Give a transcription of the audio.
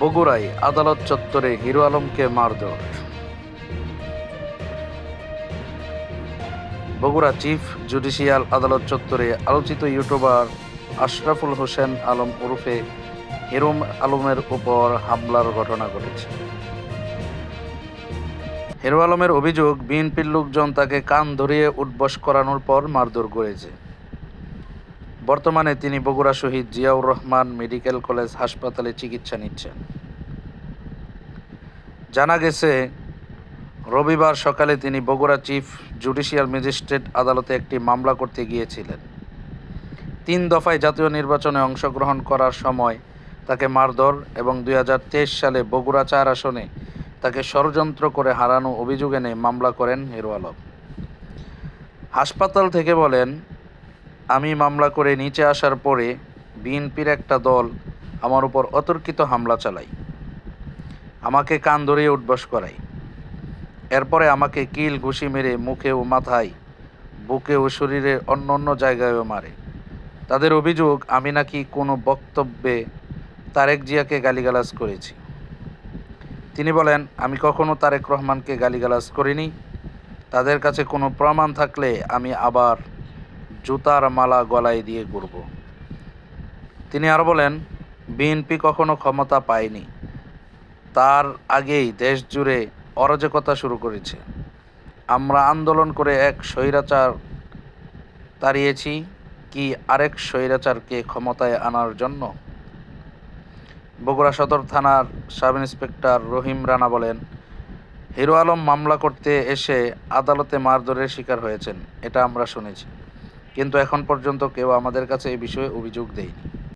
বগুড়ায় আদালত চত্বরে হিরো আলমকে মারধর। বগুড়া চিফ জুডিশিয়াল আদালত চত্বরে আলোচিত ইউটিউবার আশরাফুল হোসেন আলম ওরফে হিরো আলমের উপর হামলার ঘটনা ঘটেছে। হিরো আলমের অভিযোগ, বিএনপির লোকজন তাকে কান ধরিয়ে উঠবস করানোর পর মারধর করেছে। বর্তমানে তিনি বগুড়া শহীদ জিয়াউর রহমান মেডিকেল কলেজ হাসপাতালে চিকিৎসা নিচ্ছেন। জানা গেছে, রবিবার সকালে তিনি বগুড়া চিফ জুডিশিয়াল ম্যাজিস্ট্রেট আদালতে একটি মামলা করতে গিয়েছিলেন। ৩ দফায় জাতীয় নির্বাচনে অংশগ্রহণ করার সময় তাকে মারধর এবং ২০২৩ সালে বগুড়া ৪ আসনে তাকে ষড়যন্ত্র করে হারানো অভিযোগ এনে মামলা করেন হিরো আলম। হাসপাতাল থেকে বলেন, আমি মামলা করে নিচে আসার পরে বিএনপির একটা দল আমার উপর অতর্কিত হামলা চালায়, আমাকে কান ধরিয়ে উঠবস করায়। এরপরে আমাকে কিল ঘুষি মেরে মুখে ও মাথায়, বুকে ও শরীরের অন্য জায়গায়ও মারে। তাদের অভিযোগ, আমি নাকি কোনো বক্তব্যে তারেক জিয়াকে গালিগালাজ করেছি। তিনি বলেন, আমি কখনো তারেক রহমানকে গালিগালাজ করিনি। তাদের কাছে কোনো প্রমাণ থাকলে আমি আবার জুতার মালা গলায় দিয়ে ঘুরব। তিনি আরও বলেন, বিএনপি কখনো ক্ষমতা পায়নি, তার আগেই দেশ জুড়ে অরাজকতা শুরু করেছে। আমরা আন্দোলন করে এক স্বৈরাচার তাড়িয়েছি কি আরেক স্বৈরাচারকে ক্ষমতায় আনার জন্য? বগুড়া সদর থানার সাব ইন্সপেক্টর রহিম রানা বলেন, হিরো আলম মামলা করতে এসে আদালতে মারধরের শিকার হয়েছেন, এটা আমরা শুনেছি, কিন্তু এখন পর্যন্ত কেউ আমাদের কাছে এ বিষয়ে অভিযোগ দেয়নি।